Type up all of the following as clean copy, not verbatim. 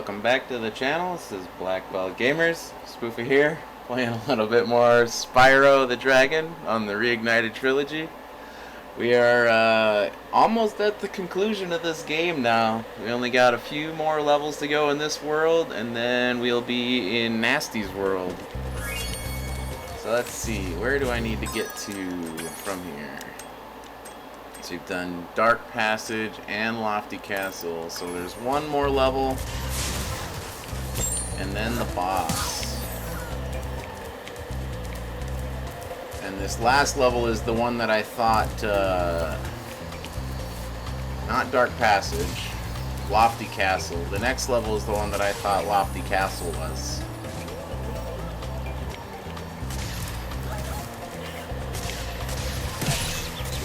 welcome back to the channel. This is Black Belt Gamers. Spoufy here, playing a little bit more Spyro the Dragon on the Reignited Trilogy. We are almost at the conclusion of this game now. We only got a few more levels to go in this world, and then we'll be in Gnasty's world. So let's see, where do I need to get to from here? So we've done Dark Passage and Lofty Castle, so there's one more level, and then the boss. And this last level is the one that I thought, not Dark Passage, Lofty Castle. The next level is the one that I thought Lofty Castle was.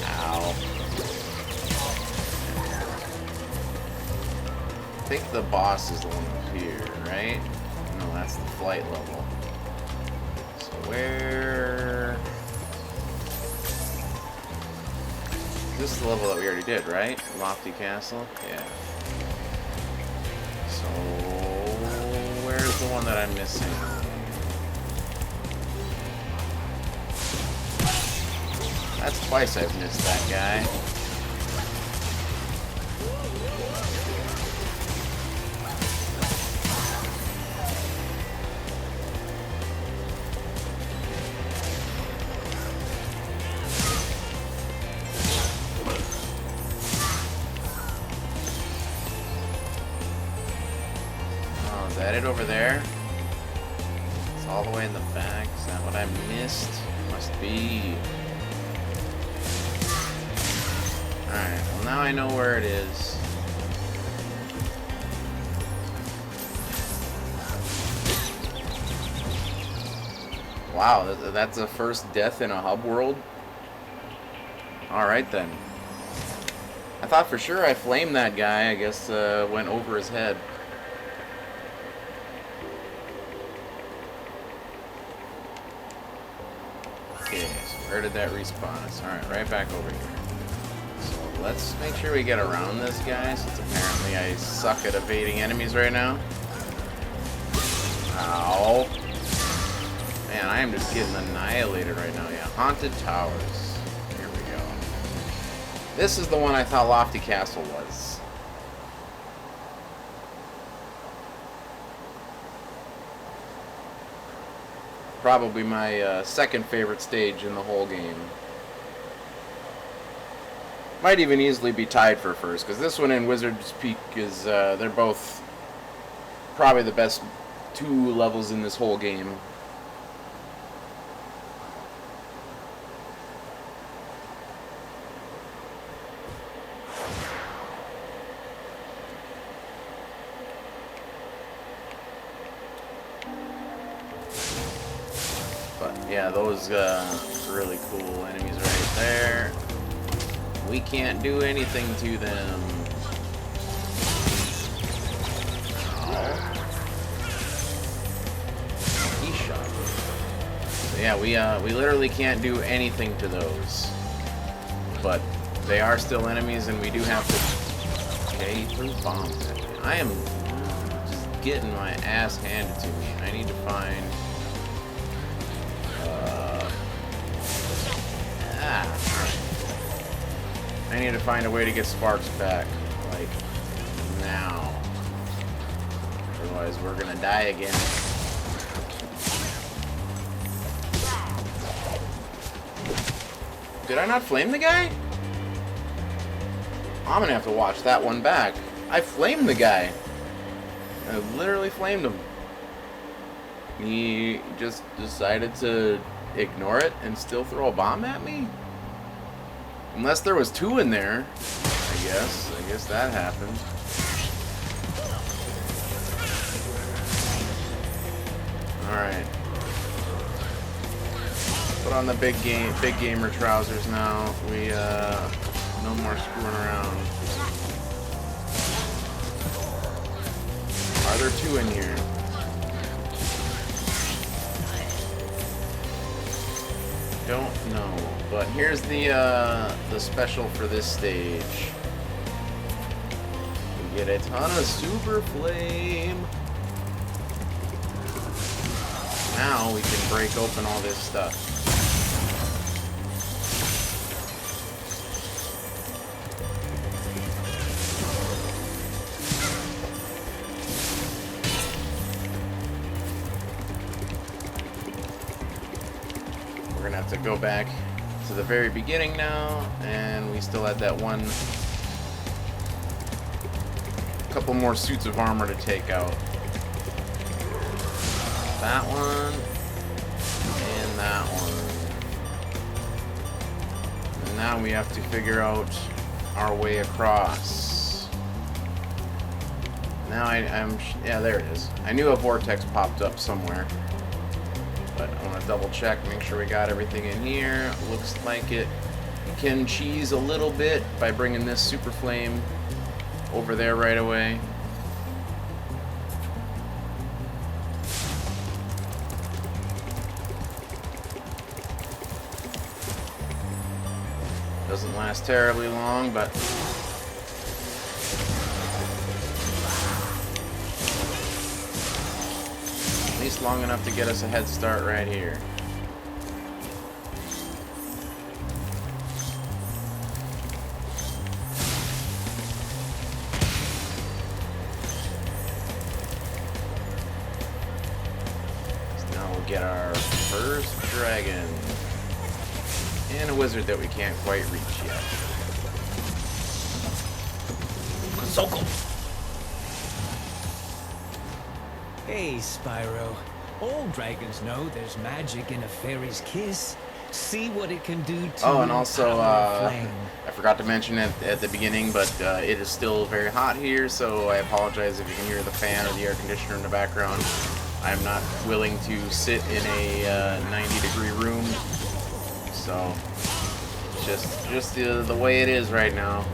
Ow. I think the boss is the one up here, right? No, that's the flight level. So where... This is the level that we already did, right? Lofty Castle? Yeah. So where's the one that I'm missing? That's twice I've missed that guy. Is that it over there? It's all the way in the back. Is that what I missed? Must be. Alright, well now I know where it is. Wow, that's the first death in a hub world? Alright then. I thought for sure I flamed that guy. I guess went over his head. Okay, so where did that respawn us? Alright, right back over here. So let's make sure we get around this guy, since apparently I suck at evading enemies right now. Ow. Man, I am just getting annihilated right now. Yeah, Haunted Towers. Here we go. This is the one I thought Lofty Castle was. Probably my second favorite stage in the whole game. Might even easily be tied for first, because this one and Wizard's Peak is, they're both probably the best two levels in this whole game. Yeah, those really cool enemies right there. We can't do anything to them. Oh. He shot me. So yeah, we literally can't do anything to those. But they are still enemies, and we do have to. Okay, he threw bombs at me. I am just getting my ass handed to me. I need to find. I need to find a way to get sparks back, like, now. Otherwise, we're gonna die again. Did I not flame the guy? I'm gonna have to watch that one back. I flamed the guy. I literally flamed him. He just decided to ignore it and still throw a bomb at me? Unless there was two in there, I guess. I guess that happened. Alright. Put on the big gamer trousers now. We, no more screwing around. Are there two in here? Don't know, but here's the special for this stage. Get a ton of super flame. Now we can break open all this stuff. We're gonna have to go back to the very beginning now, and we still had that one. Couple more suits of armor to take out. That one and that one. And now we have to figure out our way across. Now yeah, there it is. I knew a vortex popped up somewhere, but I want to double check, make sure we got everything in here. Looks like it can cheese a little bit by bringing this super flame over there right away. Doesn't last terribly long, but at least long enough to get us a head start right here. Get our first dragon. And a wizard that we can't quite reach yet. Soko! Hey, Spyro. All dragons know there's magic in a fairy's kiss. See what it can do to oh, and also, flame. I forgot to mention it at the beginning, but it is still very hot here, so I apologize if you can hear the fan or the air conditioner in the background. I'm not willing to sit in a 90-degree room, so just the way it is right now.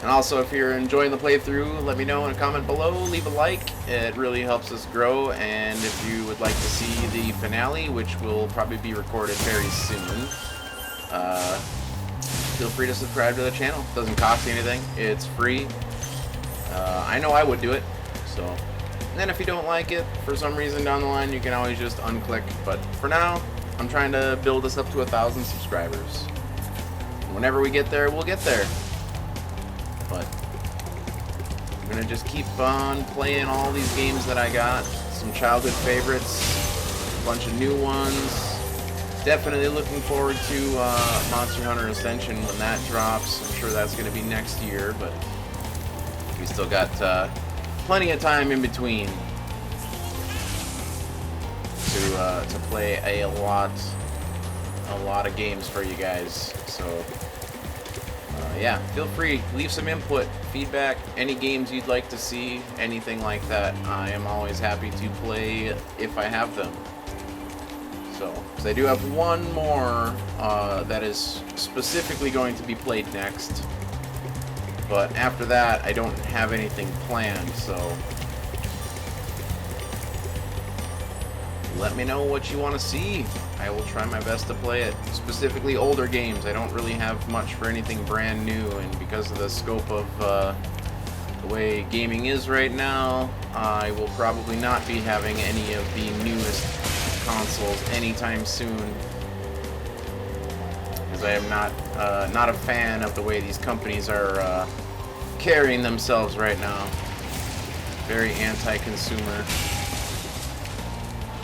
And also, if you're enjoying the playthrough, let me know in a comment below. Leave a like; it really helps us grow. And if you would like to see the finale, which will probably be recorded very soon, feel free to subscribe to the channel. It doesn't cost you anything; it's free. I know I would do it, so. And then if you don't like it, for some reason down the line, you can always just unclick. But for now, I'm trying to build us up to 1,000 subscribers. Whenever we get there, we'll get there. But I'm going to just keep on playing all these games that I got. Some childhood favorites, a bunch of new ones. Definitely looking forward to Monster Hunter Ascension when that drops. I'm sure that's going to be next year, but we still got plenty of time in between to play a lot of games for you guys. So yeah, feel free, leave some input, feedback, any games you'd like to see, anything like that. I am always happy to play if I have them. So, because I do have one more that is specifically going to be played next. But after that, I don't have anything planned, so let me know what you want to see. I will try my best to play it. Specifically older games. I don't really have much for anything brand new, and because of the scope of the way gaming is right now, I will probably not be having any of the newest consoles anytime soon. Because I am not a fan of the way these companies are carrying themselves right now. Very anti-consumer.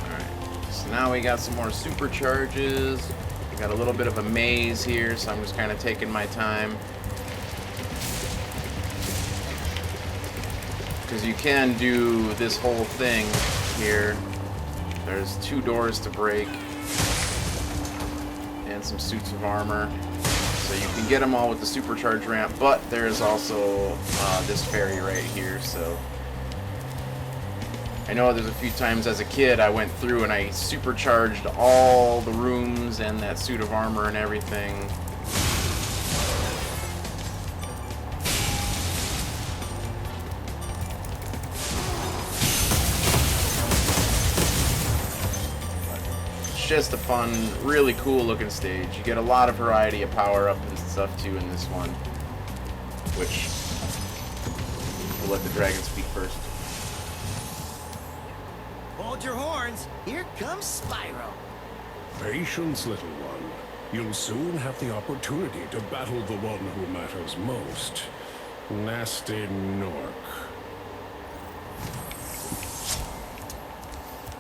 Alright, so now we got some more supercharges. We got a little bit of a maze here, so I'm just kind of taking my time. Because you can do this whole thing here. There's 2 doors to break. And some suits of armor. So you can get them all with the supercharge ramp, but there's also this ferry right here, so. I know there's a few times as a kid I went through and I supercharged all the rooms and that suit of armor and everything. Just a fun, really cool looking stage. You get a lot of variety of power up and stuff too in this one, which We'll let the dragon speak first. Hold your horns. Here comes Spyro. Patience, little one. You'll soon have the opportunity to battle the one who matters most. Gnasty Nork.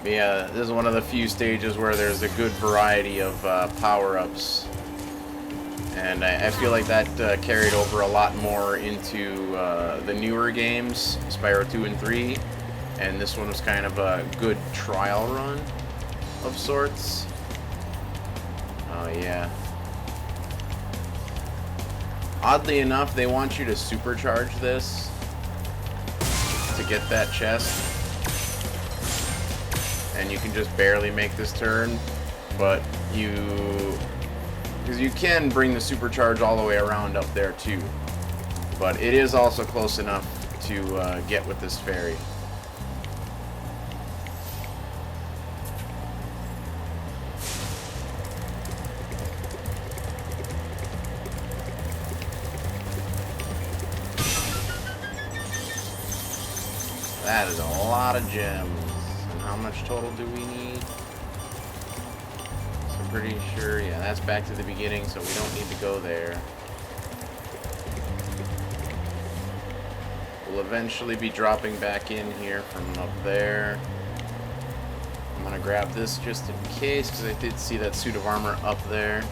Yeah, this is one of the few stages where there's a good variety of power-ups. And I feel like that carried over a lot more into the newer games, Spyro 2 and 3. And this one was kind of a good trial run of sorts. Oh, yeah. Oddly enough, they want you to supercharge this to get that chest. And you can just barely make this turn, but because you can bring the supercharge all the way around up there too. But it is also close enough to get with this fairy. That is a lot of gems. And how much total do we need? So I'm pretty sure, yeah, that's back to the beginning, so we don't need to go there. We'll eventually be dropping back in here from up there. I'm gonna grab this just in case, because I did see that suit of armor up there.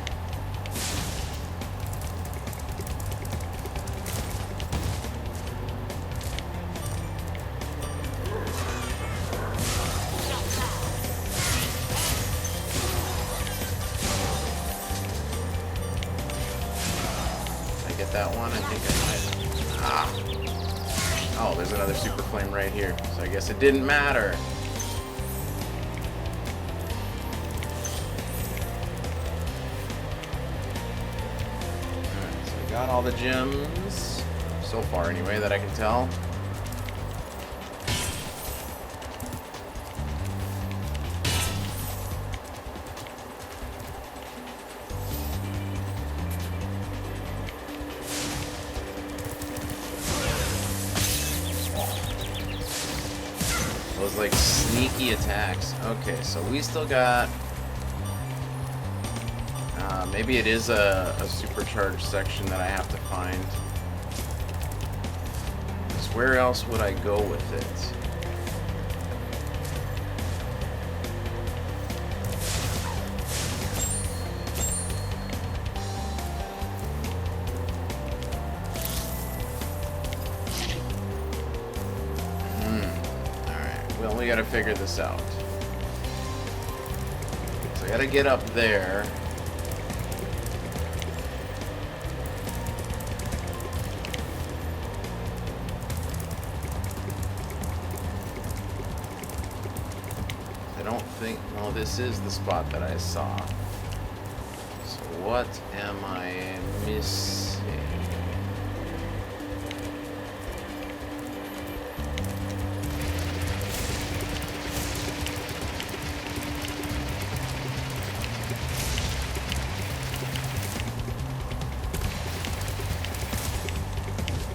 That one, I think I might. Ah! Oh, there's another super flame right here. So I guess it didn't matter. Alright, so we got all the gems. So far, anyway, that I can tell. Those like sneaky attacks. Okay, so we still got. Maybe it is a supercharged section that I have to find. 'Cause where else would I go with it? Well, we gotta figure this out. So I gotta get up there. I don't think, no, this is the spot that I saw. So what am I missing?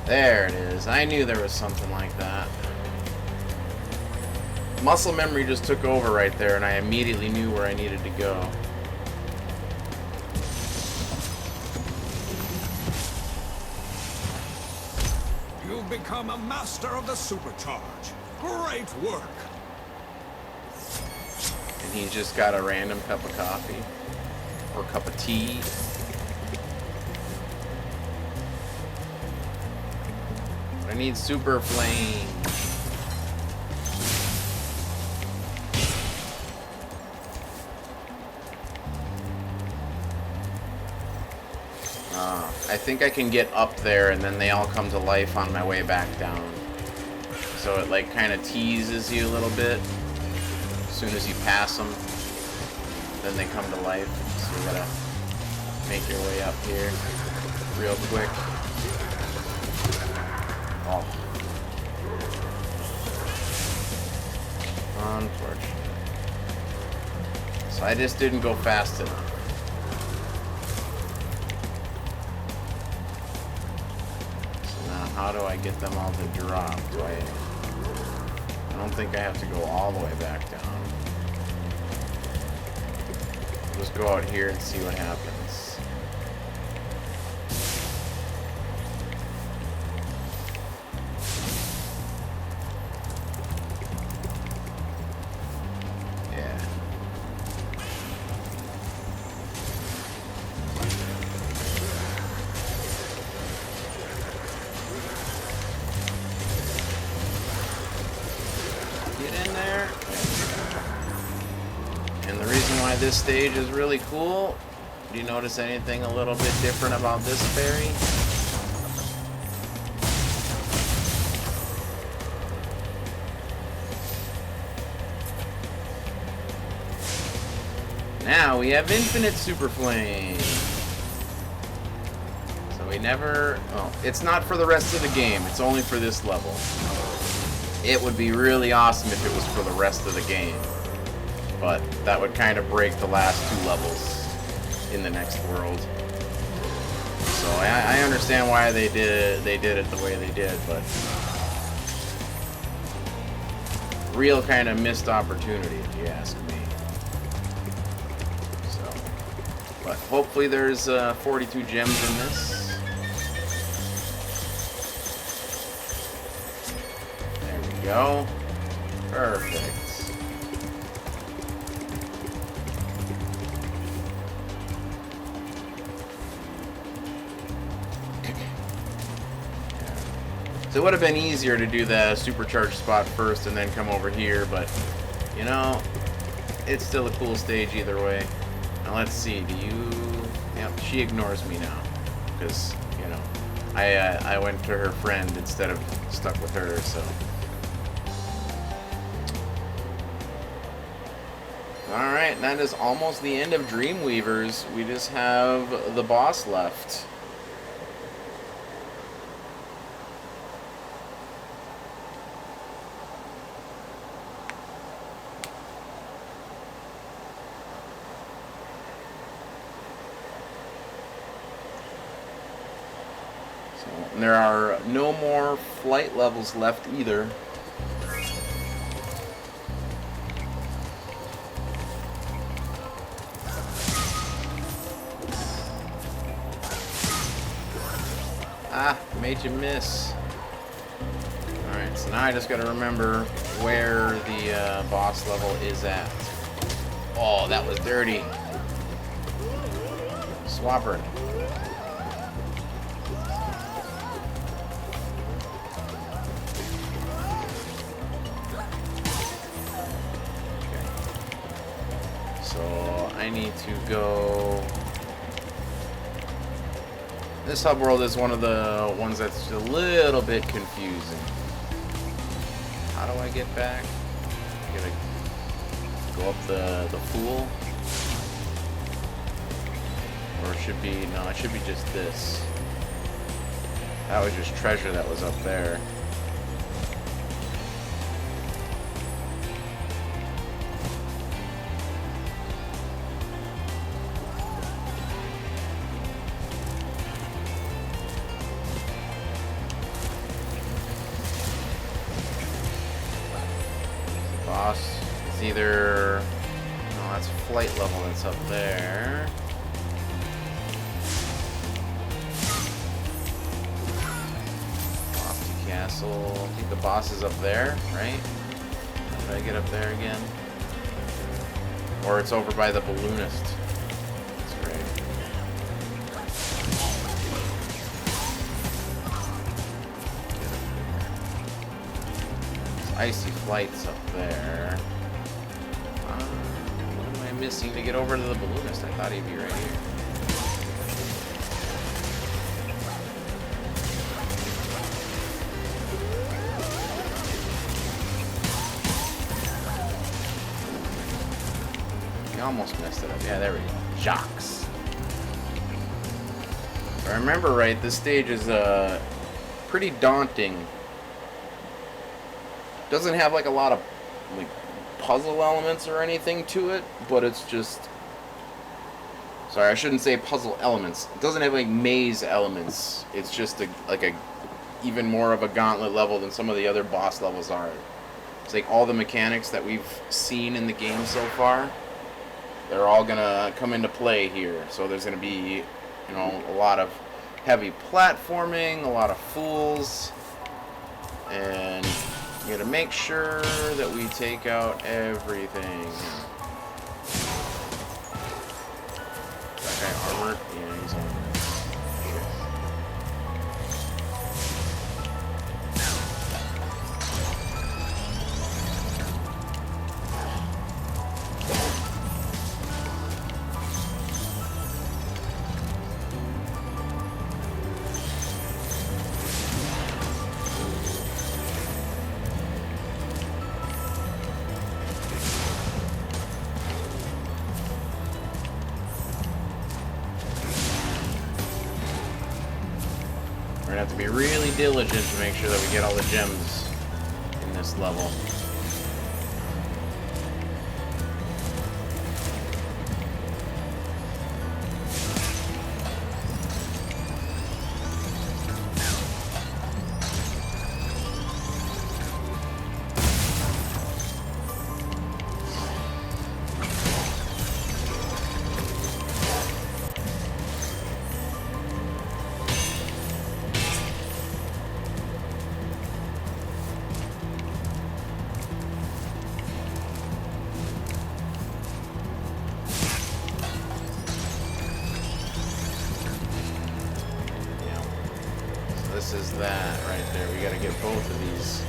There it is. I knew there was something like that. Muscle memory just took over right there, and I immediately knew where I needed to go. You've become a master of the supercharge. Great work. And he just got a random cup of coffee. Or cup of tea. I need super flame. I think I can get up there and then they all come to life on my way back down. So it like kind of teases you a little bit. As soon as you pass them, then they come to life. So you gotta make your way up here real quick. Oh. Unfortunate. So I just didn't go fast enough. So now, how do I get them all to drop? I don't think I have to go all the way back down. I'll just go out here and see what happens. Yeah. Get in there. And the reason why this stage is really cool, do you notice anything a little bit different about this fairy? Now we have infinite super flame. So we never, well, it's not for the rest of the game, it's only for this level. It would be really awesome if it was for the rest of the game. But that would kind of break the last 2 levels in the next world. So I understand why they did it the way they did, but real kind of missed opportunity, if you ask me. So, but hopefully there's 42 gems in this. There we go. Perfect. So it would have been easier to do the supercharged spot first and then come over here, but, you know, it's still a cool stage either way. Now let's see, do you... Yep, she ignores me now, because, you know, I went to her friend instead of stuck with her, so... Alright, that is almost the end of Dreamweavers. We just have the boss left. And there are no more flight levels left either. Ah, made you miss. Alright, so now I just gotta remember where the boss level is at. Oh, that was dirty. Swapper. So I need to go. This hub world is one of the ones that's a little bit confusing. How do I get back? I gotta go up the pool? Or it should be, no, it should be just this. That was just treasure that was up there. Boss is either, no, that's flight level that's up there. Lofty Castle, I think the boss is up there, right? How did I get up there again? Or it's over by the balloonist. That's right. Icy flights up there. What am I missing to get over to the balloonist? I thought he'd be right here. I almost messed it up. Yeah, there we go. Jocks. If I remember right, this stage is pretty daunting. Doesn't have like a lot of like puzzle elements or anything to it, but it's just, sorry, I shouldn't say puzzle elements. It doesn't have like maze elements. It's just like a even more of a gauntlet level than some of the other boss levels are. It's like all the mechanics that we've seen in the game so far, they're all gonna come into play here. So there's gonna be, you know, a lot of heavy platforming, a lot of fools, and we gotta make sure that we take out everything. Is that guy armored? Yeah, he's armored. We're gonna have to be really diligent to make sure that we get all the gems in this level. This is that right there. We gotta get both of these.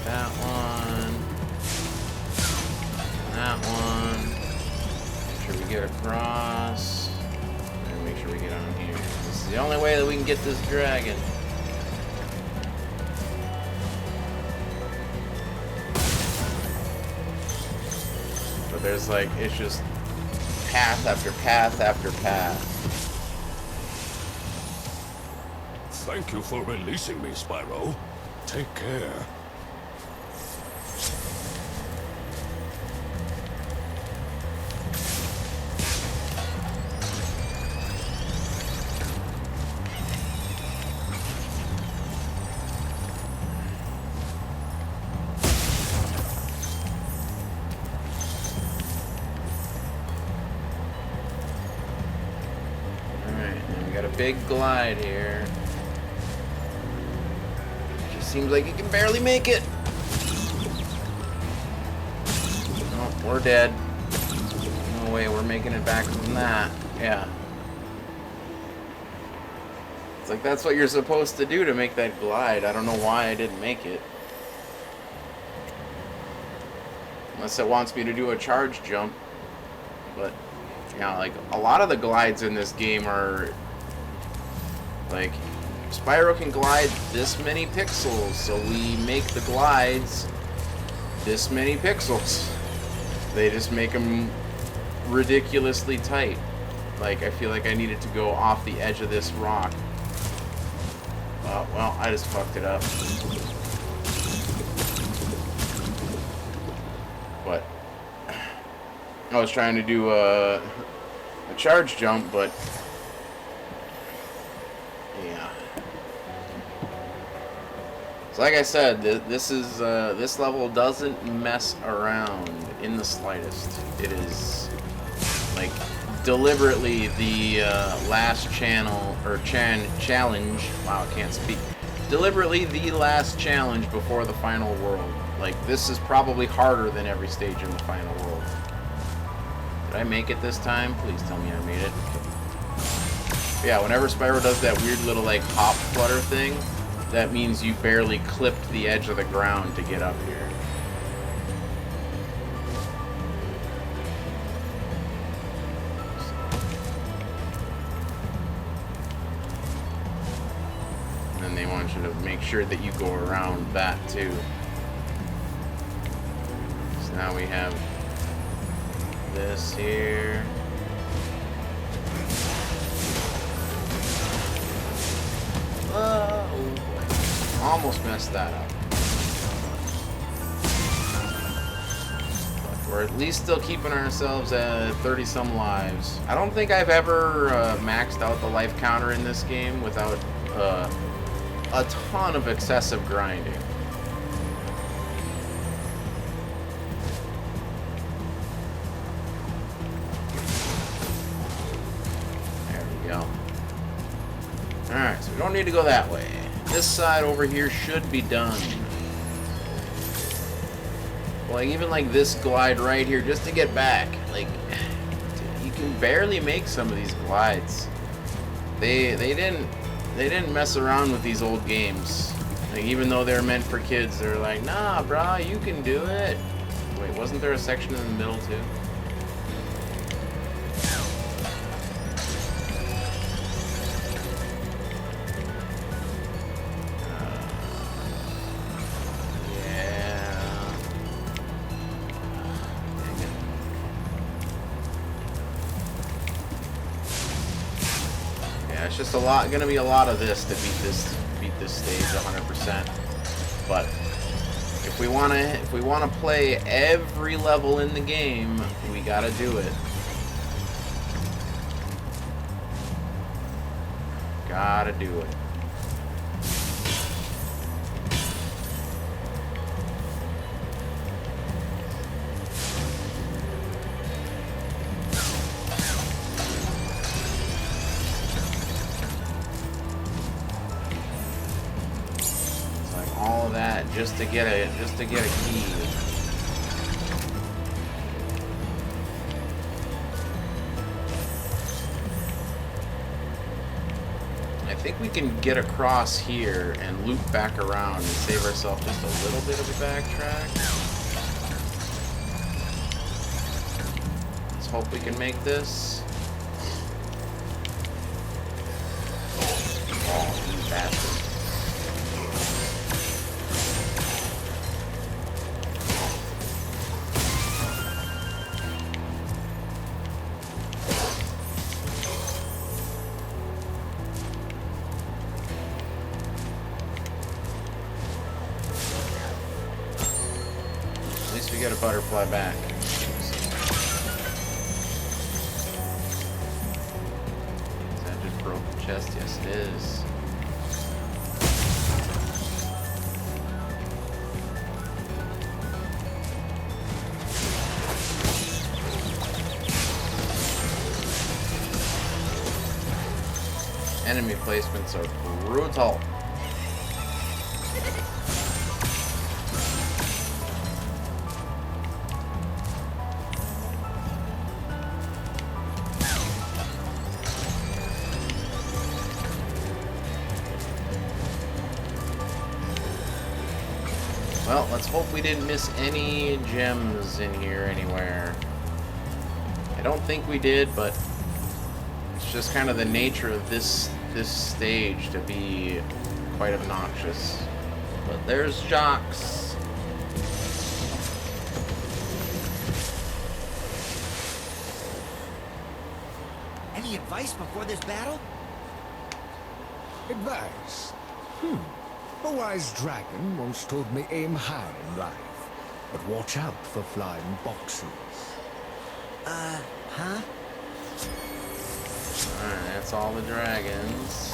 That one. That one. Make sure we get across. And make sure we get on here. This is the only way that we can get this dragon. But there's like, it's just path after path after path. Thank you for releasing me, Spyro. Take care. Got a big glide here. Just seems like you can barely make it. Oh, we're dead. No way we're making it back from that. Yeah. It's like that's what you're supposed to do to make that glide. I don't know why I didn't make it. Unless it wants me to do a charge jump. But, yeah, like, a lot of the glides in this game are... Like, Spyro can glide this many pixels, so we make the glides this many pixels. They just make them ridiculously tight. Like, I feel like I needed to go off the edge of this rock. Well, I just fucked it up. But I was trying to do a charge jump, but yeah. So like I said, this level doesn't mess around in the slightest. It is like deliberately the last channel or challenge. Wow, I can't speak. Deliberately the last challenge before the final world. Like, this is probably harder than every stage in the final world. Did I make it this time? Please tell me I made it. Yeah, whenever Spyro does that weird little, like, hop flutter thing, that means you barely clipped the edge of the ground to get up here. And then they want you to make sure that you go around that, too. So now we have this here. Oh boy. Almost messed that up. But We're at least still keeping ourselves at 30-some lives. I don't think I've ever maxed out the life counter in this game without a ton of excessive grinding. There we go. Alright, so we don't need to go that way. This side over here should be done. Like, even like this glide right here, just to get back, like, you can barely make some of these glides. They didn't mess around with these old games. Like, even though they're meant for kids, they're like, nah, brah, you can do it. Wait, wasn't there a section in the middle too? It's just gonna be a lot of this to beat this stage 100%. But if we wanna play every level in the game, we gotta do it. Gotta do it. All of that just to get a key. I think we can get across here and loop back around and save ourselves just a little bit of a backtrack. Let's hope we can make this. Oh, you bastard. We got a butterfly back. Is that just broken chest? Yes, it is. Enemy placements are brutal. Well, let's hope we didn't miss any gems in here anywhere. I don't think we did, but it's just kind of the nature of this stage to be quite obnoxious. But there's Jocks. Any advice before this battle? Advice? A wise dragon once told me aim high in life, but watch out for flying boxes. Huh? Alright, that's all the dragons.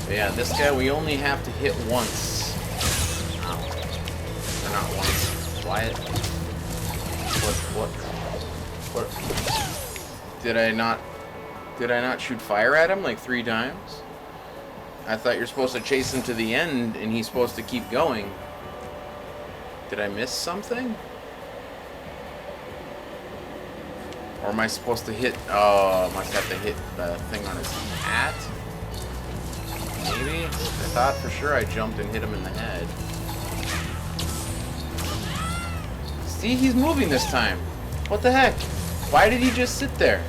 But yeah, this guy we only have to hit once. Or not once. Wyatt. What? Did I not shoot fire at him like 3 times? I thought you're supposed to chase him to the end and he's supposed to keep going. Did I miss something? Or am I supposed to hit... Oh, I must have to hit the thing on his hat? Maybe? I thought for sure I jumped and hit him in the head. See, he's moving this time. What the heck? Why did he just sit there?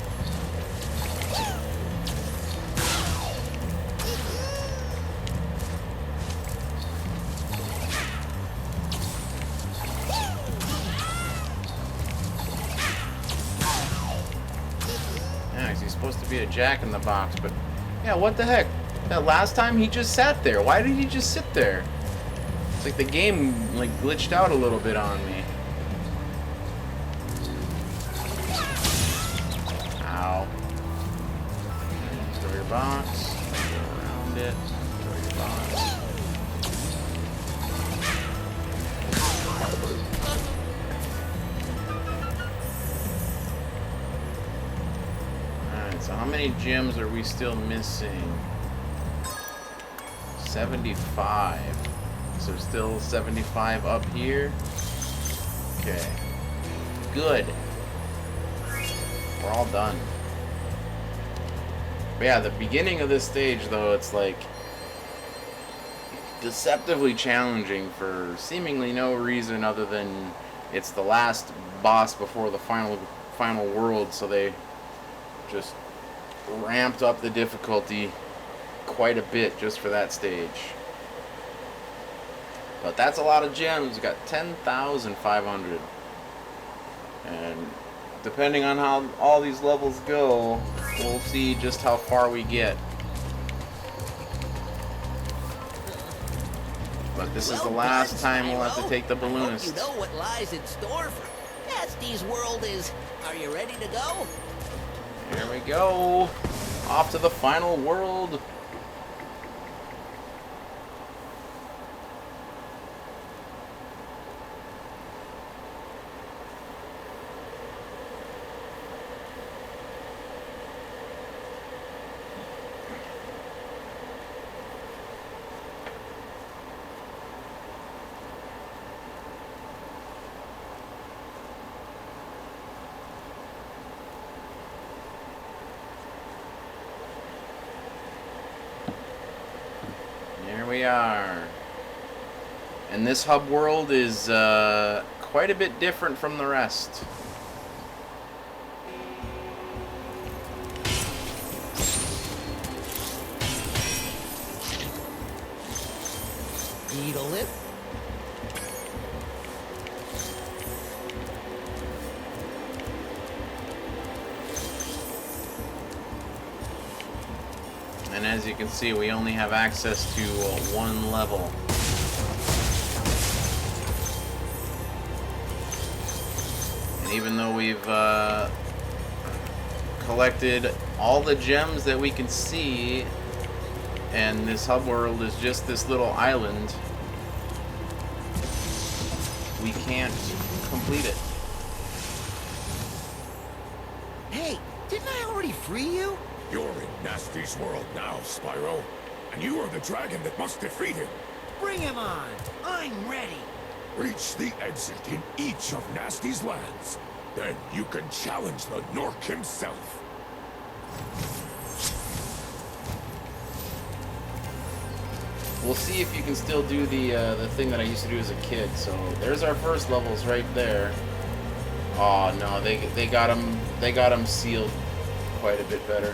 nice. He's supposed to be a jack-in-the-box, but yeah, what the heck? That last time he just sat there. Why did he just sit there? It's like the game like glitched out a little bit on me. Ow. Throw your box. Go around it. Throw your box. Alright, so how many gems are we still missing? 75. So still 75 up here. Okay. Good. We're all done. But yeah, the beginning of this stage, though, it's like deceptively challenging for seemingly no reason other than it's the last boss before the final world, so they just ramped up the difficulty quite a bit just for that stage. But that's a lot of gems. We got 10,500. And depending on how all these levels go, we'll see just how far we get. But this is the last time we'll have to take the balloonist. You know what lies in store for Gnasty's world is. Are you ready to go? Here we go. Off to the final world. There we are. And this hub world is quite a bit different from the rest. Needle it. And as you can see, we only have access to one level. And even though we've collected all the gems that we can see, and this hub world is just this little island, we can't complete it. Hey, didn't I already free you? You're in Gnasty's world now, Spyro. And you are the dragon that must defeat him. Bring him on. I'm ready. Reach the exit in each of Gnasty's lands. Then you can challenge the Nork himself. We'll see if you can still do the thing that I used to do as a kid. So there's our first levels right there. Oh no, they got them sealed quite a bit better.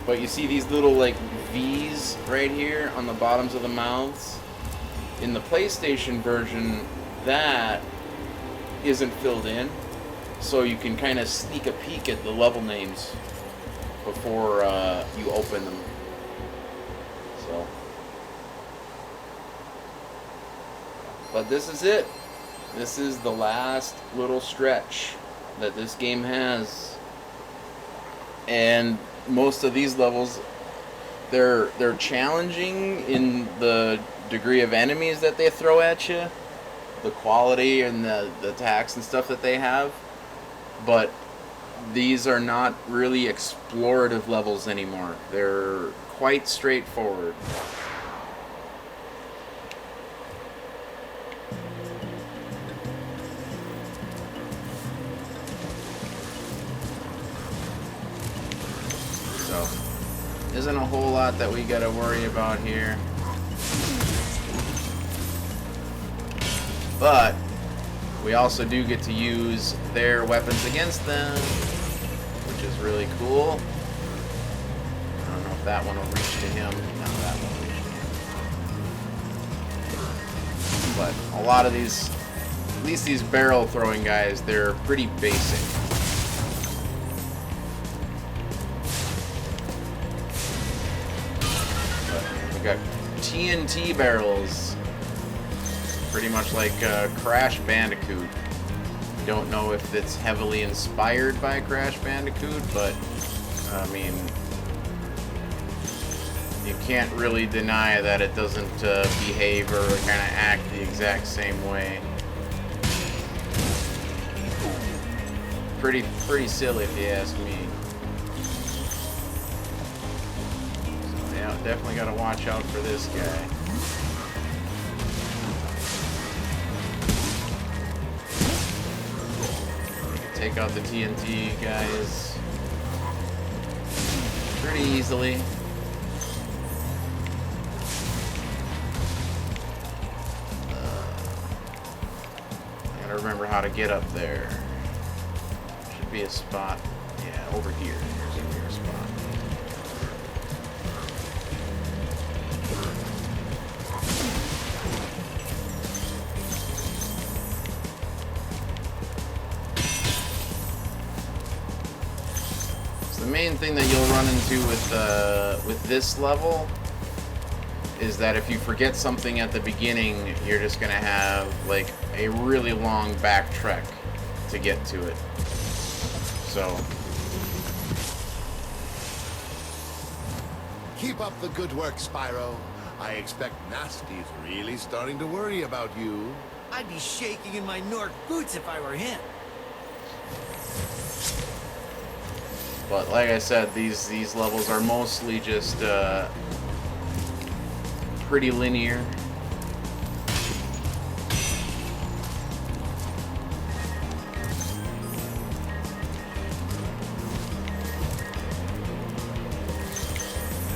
But you see these little like V's right here on the bottoms of the mouths. In the PlayStation version, that isn't filled in, so you can kind of sneak a peek at the level names before you open them. So, but this is it. This is the last little stretch that this game has, and most of these levels, they're challenging in the degree of enemies that they throw at you, the quality and the attacks and stuff that they have, but these are not really explorative levels anymore. They're quite straightforward. So, isn't a whole lot that we gotta worry about here. But we also do get to use their weapons against them, which is really cool. I don't know if that one will reach to him. No, that won't reach to him. But a lot of these, at least these barrel throwing guys, they're pretty basic. Got TNT barrels. Pretty much like Crash Bandicoot. Don't know if it's heavily inspired by Crash Bandicoot, but I mean, you can't really deny that it doesn't behave or kind of act the exact same way. Pretty silly if you ask me. So yeah, definitely got to watch out for this guy. Take out the TNT guys pretty easily. I gotta remember how to get up there. Should be a spot. Yeah, over here. There's a spot. The main thing that you'll run into with this level is that if you forget something at the beginning, you're just gonna have like a really long back trek to get to it. So Keep up the good work, Spyro. I expect Gnasty's really starting to worry about you. I'd be shaking in my Nork boots if I were him. but like I said, these levels are mostly just pretty linear.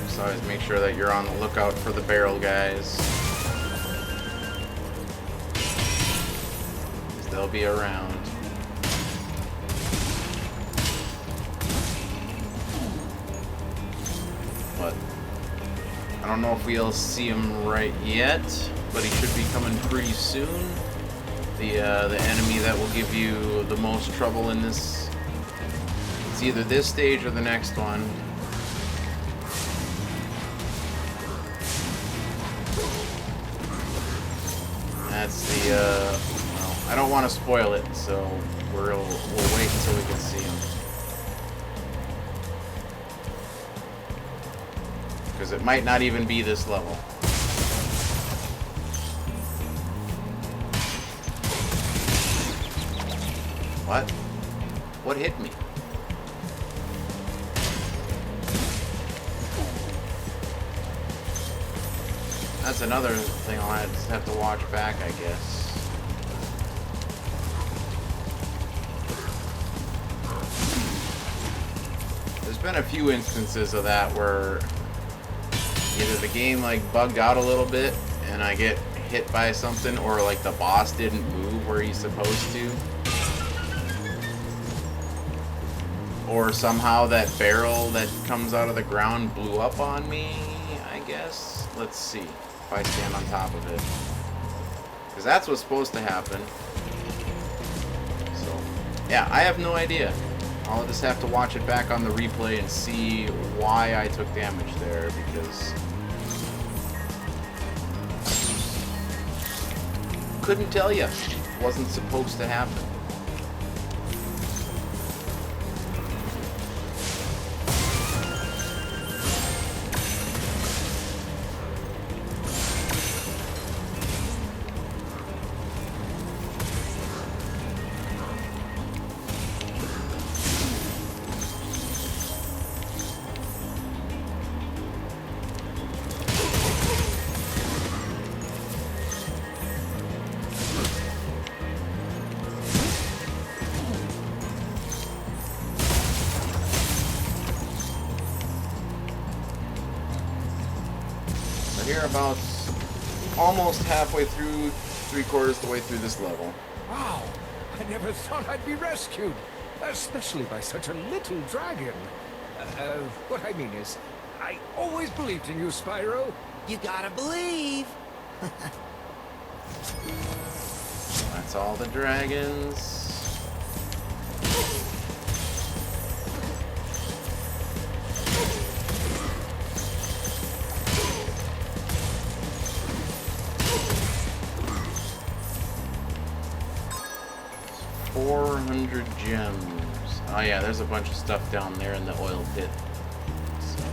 So always make sure that you're on the lookout for the barrel guys, 'cause they'll be around. But I don't know if we'll see him right yet, but he should be coming pretty soon. The enemy that will give you the most trouble in this, it's either this stage or the next one. That's the, well, I don't want to spoil it, so we'll wait until we can see him. Because it might not even be this level. What? What hit me? That's another thing I'll just have to watch back, I guess. There's been a few instances of that where either the game like bugged out a little bit and I get hit by something, or like the boss didn't move where he's supposed to. Or somehow that barrel that comes out of the ground blew up on me, I guess. Let's see if I stand on top of it. Because that's what's supposed to happen. So, yeah, I have no idea. I'll just have to watch it back on the replay and see why I took damage there, because couldn't tell you. Wasn't supposed to happen. Hereabouts, almost halfway through, 3/4 the way through this level. Wow, I never thought I'd be rescued, especially by such a little dragon. What I mean is, I always believed in you, Spyro. You gotta believe. That's all the dragons. 400 gems. Oh yeah, there's a bunch of stuff down there in the oil pit. So.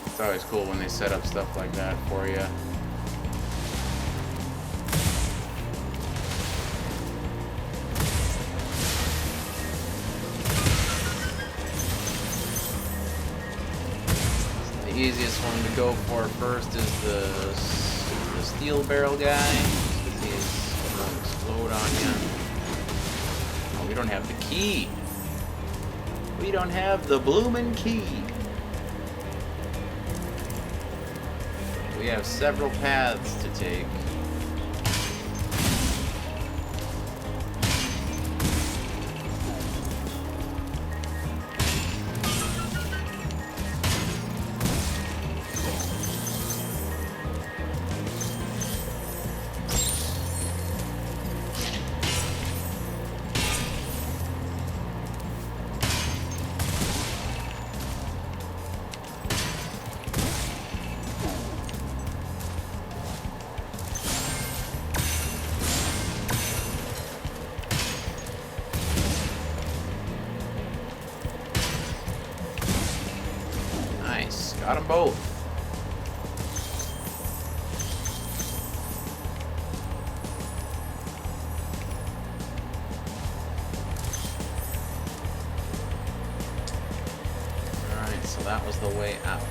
It's always cool when they set up stuff like that for you. The easiest one to go for first is the steel barrel guy, because he's going to explode on you. Oh, we don't have the key. We don't have the bloomin' key. We have several paths to take. Got them both. Alright, so that was the way out.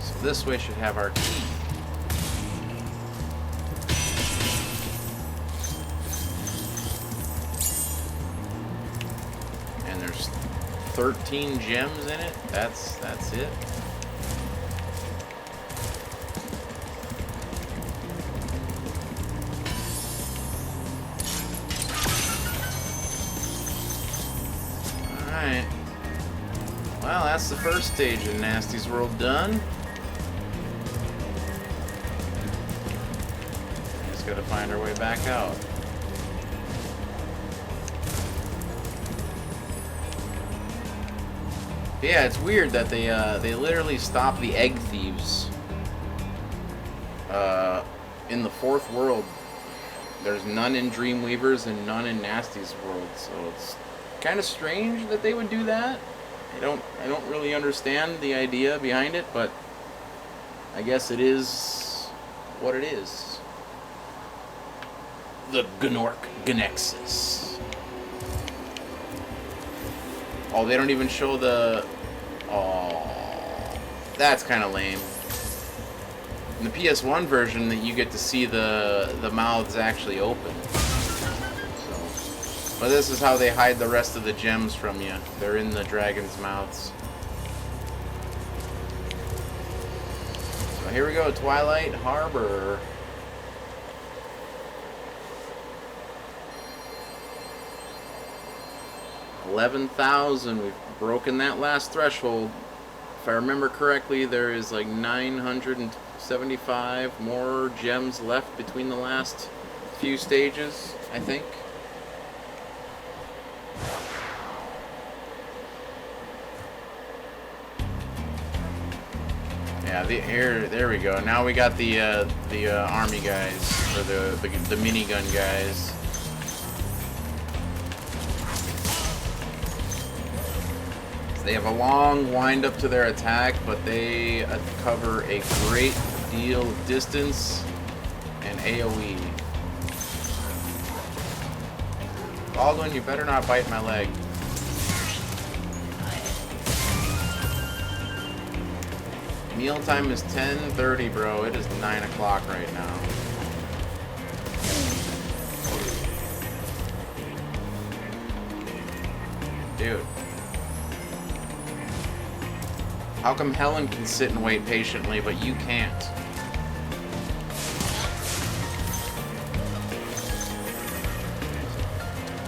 So this way should have our key. And there's 13 gems in it. That's it. Alright. Well, that's the first stage of Gnasty's World done. Just gotta find our way back out. Yeah, it's weird that they literally stop the egg thieves in the fourth world. There's none in Dreamweaver's and none in Gnasty's world, so it's kind of strange that they would do that. I don't really understand the idea behind it, but I guess it is what it is. The Gnexus. Oh, they don't even show the... Oh, that's kind of lame. In the PS1 version, that you get to see the mouths actually open. So, but this is how they hide the rest of the gems from you. They're in the dragon's mouths. So here we go, Twilight Harbor. 11,000. We've broken that last threshold. If I remember correctly, there is like 975 more gems left between the last few stages, I think. Yeah, there we go. Now we got the army guys, or the minigun guys. They have a long wind up to their attack, but they cover a great deal of distance and AoE. Baldwin, you better not bite my leg. Mealtime is 10:30, bro. It is 9 o'clock right now. Dude. How come Helen can sit and wait patiently, but you can't?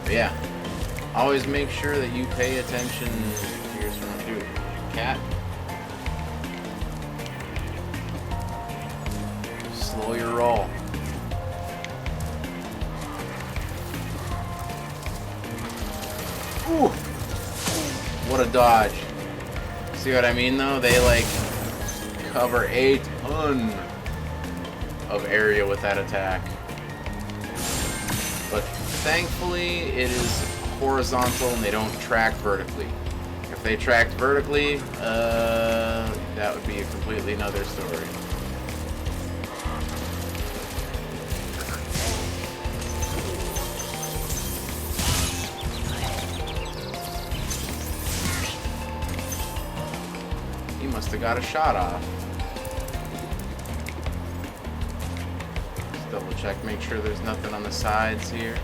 But yeah. Always make sure that you pay attention to your surroundings. Dude, cat. Slow your roll. Ooh! What a dodge. See what I mean, though? They, like, cover a ton of area with that attack. But thankfully, it is horizontal and they don't track vertically. If they tracked vertically, that would be a completely another story. He must have got a shot off. Just double check, make sure there's nothing on the sides here.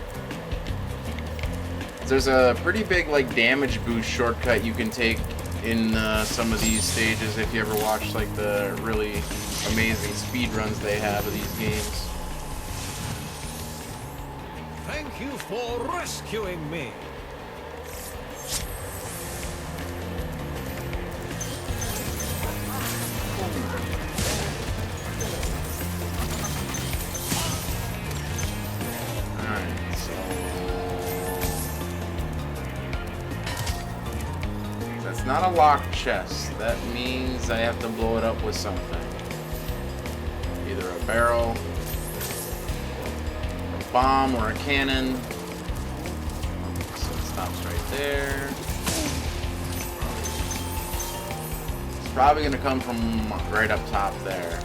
There's a pretty big like damage boost shortcut you can take in some of these stages if you ever watch like the really amazing speed runs they have of these games. Thank you for rescuing me. Not a locked chest. That means I have to blow it up with something. Either a barrel, a bomb, or a cannon. So it stops right there. It's probably going to come from right up top there.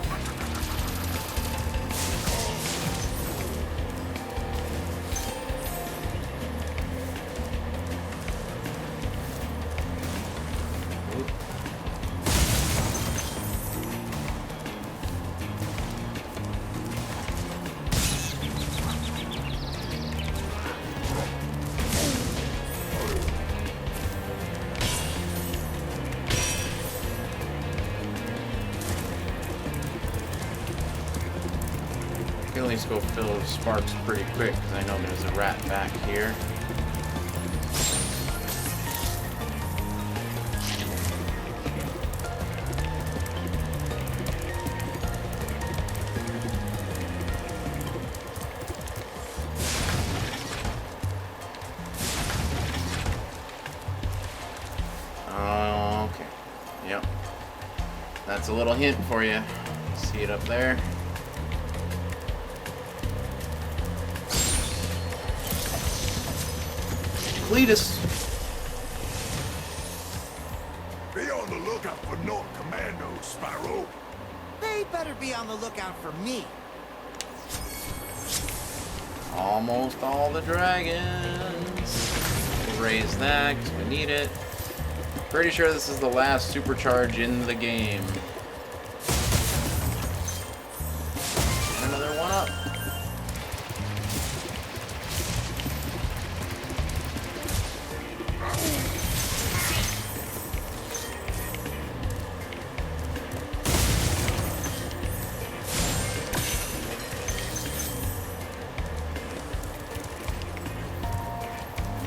I can at least go fill sparks pretty quick because I know there's a rat back here. Okay. Yep. That's a little hint for you. See it up there? Cletus. Be on the lookout for North Commandos, Spyro. They better be on the lookout for me. Almost all the dragons. Raise that because we need it. Pretty sure this is the last supercharge in the game. Another one up.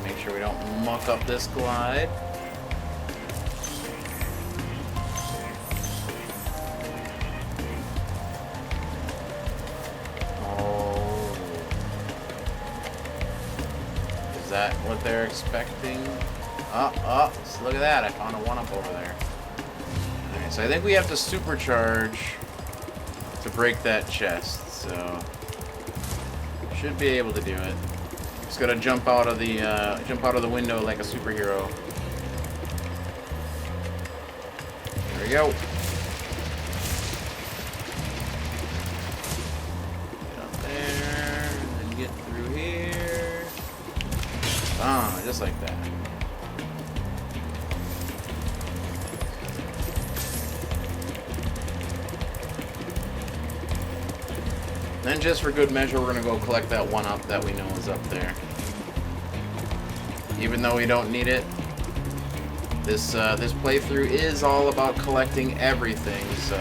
Make sure we don't muck up this glide. Is that what they're expecting? Oh, so look at that. I found a one-up over there. Alright, so I think we have to supercharge to break that chest, so should be able to do it. Just gotta jump out of the window like a superhero. There we go. Get up there and get through here. Ah, just like that. Then just for good measure, we're gonna go collect that one up that we know is up there. Even though we don't need it, this playthrough is all about collecting everything, so.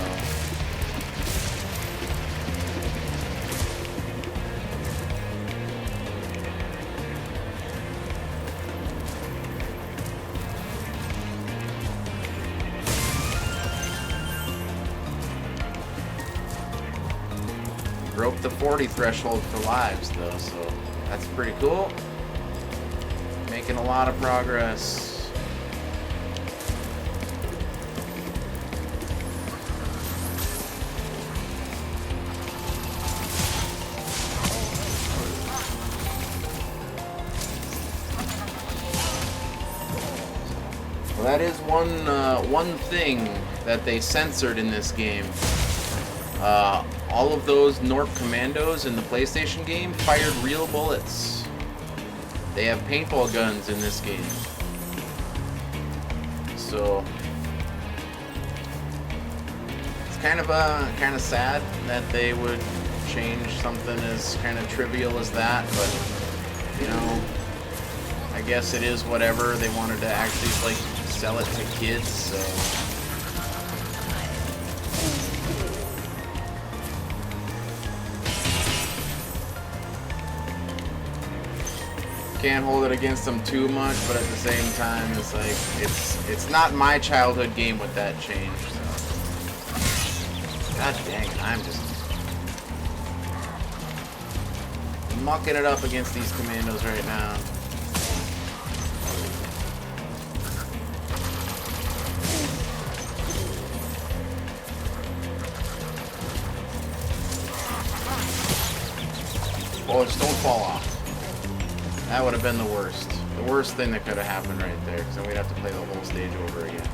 Broke the 40 threshold for lives though, so that's pretty cool. Make Making a lot of progress. Well, that is one thing that they censored in this game. All of those Nork commandos in the PlayStation game fired real bullets. They have paintball guns in this game. So it's kind of sad that they would change something as kind of trivial as that, but you know, I guess it is whatever. They wanted to actually like sell it to kids, so can't hold it against them too much, but at the same time, it's like it's not my childhood game with that change. So. God dang it, I'm just mucking it up against these commandos right now. Oh, just don't fall off. That would have been the worst. The worst thing that could have happened right there, because then we'd have to play the whole stage over again.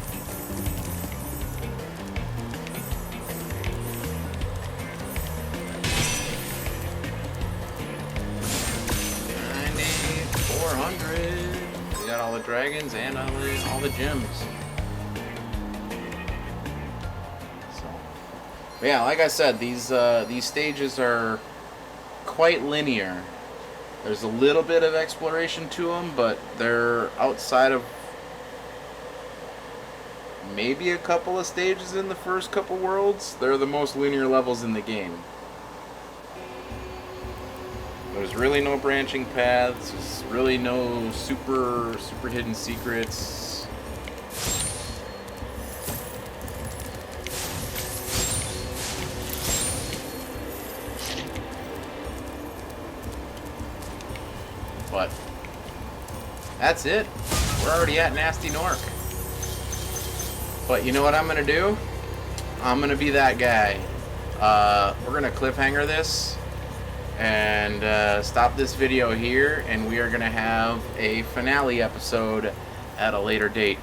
We got all the dragons and all the gems. So, but yeah, like I said, these stages are quite linear. There's a little bit of exploration to them, but they're outside of maybe a couple of stages in the first couple worlds. They're the most linear levels in the game. There's really no branching paths. There's really no super hidden secrets. But that's it. We're already at Gnasty Nork. But you know what I'm gonna do? I'm gonna be that guy. We're gonna cliffhanger this and stop this video here, and we are gonna have a finale episode at a later date.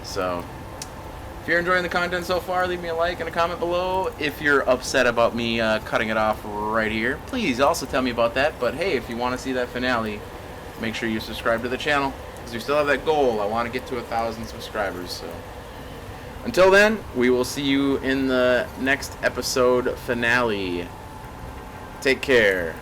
So if you're enjoying the content so far, leave me a like and a comment below. If you're upset about me cutting it off right here, please also tell me about that. But hey, if you want to see that finale, make sure you subscribe to the channel, because we still have that goal. I want to get to 1,000 subscribers. So until then, we will see you in the next episode finale. Take care.